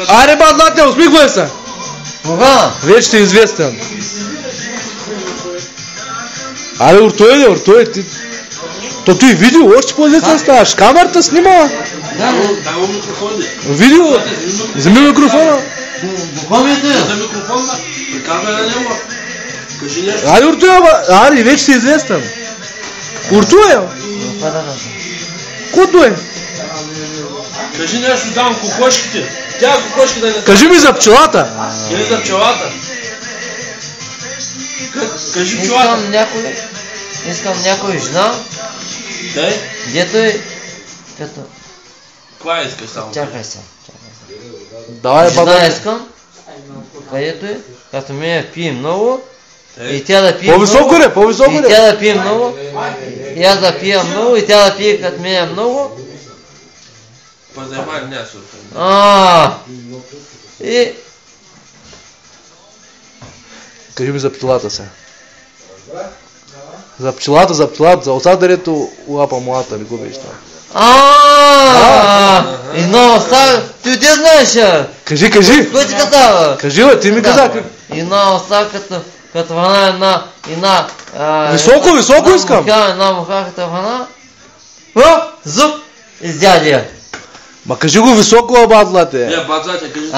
Аре, ба, Злате, усмихвай се! Кога? Вече ти е известен. Аре, уртуй, ти... То ти видео, още по-известен ставаш. Камерата снима. Да, Дай му микрофон. Видео. Вземи микрофона. Буквамите. За микрофон, да. При камера няма. Кажи нещо. Аре, уртуй, аре, вече си известен. Уртуй. Кото е? Кажи нещо там, кокошките. Тя кокошки да не... Кажи ми за пчелата. Или за пчелата. Кажи пчелата. Искам някой жена. Дай. Дето е... Като... Каква искаш само? Чакай се. Давай, Жена баба. искам. Където е? Като ме пие много. И тя да пие По-високо много. ли? По-високо И ли? тя да пие много. И аз да пия много. И тя да пие като мен много. Позаймай нещо. И... Кажи ми за пчелата сега. За пчелата, за оса, дето лапа млата ми губиш там. И много става. Ти отде знаеш? Кажи. Кой ти казава? Кажи, бе, ти ми каза. И много става като храна една... Високо искам. Една муха като храна. Зуб изядя. Ма кажи го високо, бат, Злате. Не, бацате, кажи.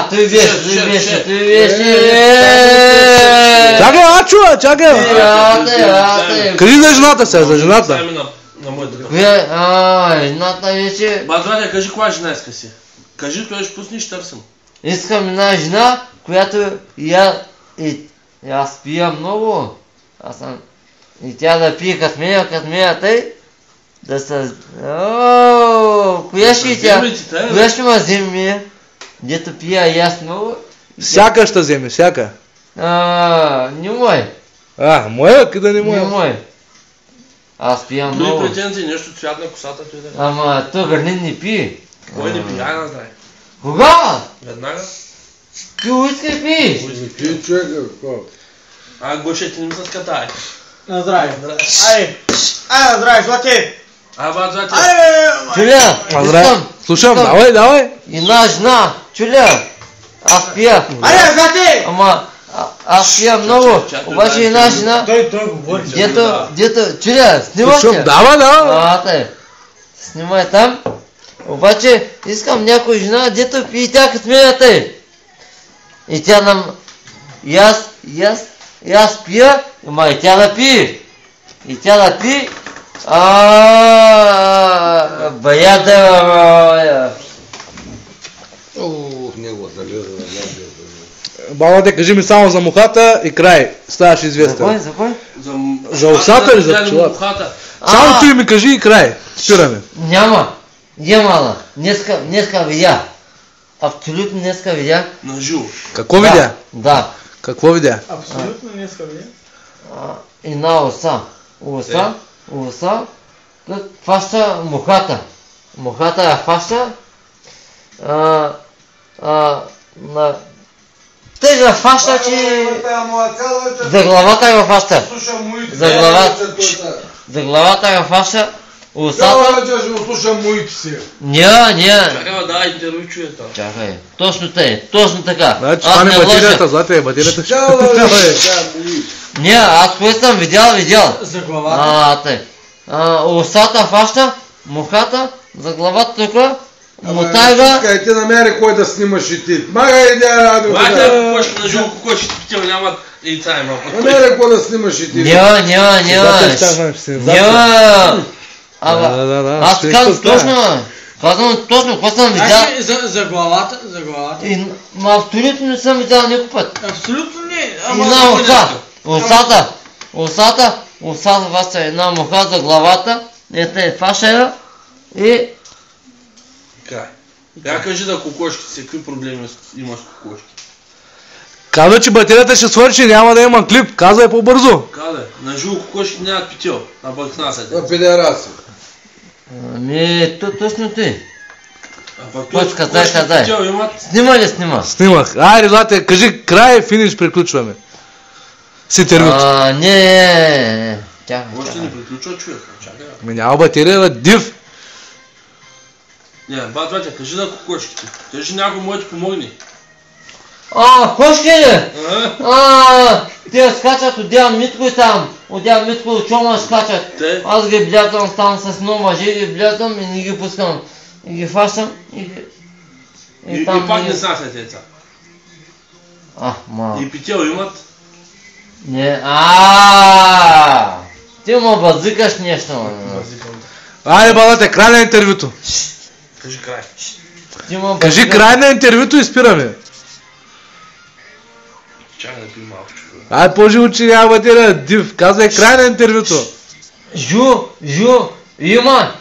Той беше. Чакай, ачуа, чакай. Кажи за жената сега, за жената. На моята кафе. Жената вече... Бацате, кажи коя жена иска си. Кажи, той ще пусни, ще търсим. Искам една жена, която аз пия много. И тя да пие като мен, тъй. Да се... Коя ще и тя? Коя ще ма вземе? Дето пия и аз много. Всяка ще вземе, всяка. Не мой. Моя, къде не моя? Не мой. Аз пия много. Други претенции, нещо цвят на косата той да... Ама той гърнин не пие. Кой не пие, айна знае. Кога? Веднага? Ти уиски пиеш? Пи човека, какво? Гоше, ти не ми се скатай. На здраве. Ай, на здраве, Злате. Бацате. Чуля, искам. Слушам, давай. Една жена, чуля. Аз пия. Аре, Злате! Ама аз пия много. Обаче една жена. Той говори. Дето, чуля, снимаш Слушам, я. давай. Снимай там. Обаче искам някой жена, дето пие тя като мен, тъй. И тя нам... И аз пия, ама и тя да пие. Бая да... Неговата гледа. Баба те, кажи ми само за мухата и край. Ставаш известен. За кой? За овсата или за пчелата? Само ти ми кажи и край. Спираме. Нямала. Днеска видя. Абсолютно днеска видя. На живо. Какво видя? Да. Какво видя? Абсолютно днеска видя. Една оса, като фаща мухата. Мухата я фаща. Тъй да фаща, че... За главата я фаща. За главата я фаща. Осата... Слушам моите си. Чакай, да, интервю чуя там. Чакай. Точно така. Значи, това не батерията, Злате, батерията ще... Аз кое съм видял. За главата. Тъй. Осата фаща, мухата, за главата тук, мотайга... Чакай, ти намери кой да снимаш и ти. Мага иди радио. Майте кокошки, на живо кокошки, пител нямат яйца има. Намери кой да снимаш и ти. Няма. Аз казвам точно, какво съм видял. За главата. Абсолютно не съм видял никой път. Абсолютно не. Една осата фаща една муха за главата, фаща я и... Край. Я кажи да кокошките си, какви проблеми имаш с кокошки? Каза, че батерията ще свърши, няма да има клип. Каза е по-бързо. Каде? На живо кокошки нямат пител, а пък снасят. На педераси. Точно ти. А пък Кой казай. пител имат... Снима. Снимах. Айде, Злате, кажи край, финиш, приключваме. С интервюто. Не. Още не приключва човек. Чакай. Няма батерия, див. Не, батя, кажи за кокошките. Кажи някой може да ти помогне. Кошки ли? А? Те скачат от дял Митко и там. От дял Митко от Чома скачат. Те? Аз ги блядам там с много мъже, ги блядам и не ги пускам. И ги фащам и ги... И пак не снасят деца. И пител имат? Не, ти му базикаш нещо. Айде, балате, край на интервюто. Кажи край. Кажи край на интервюто и спираме. Чакай да пи малко човек. Айде, по-живо, че няма бъде див. Казвай край на интервюто. Има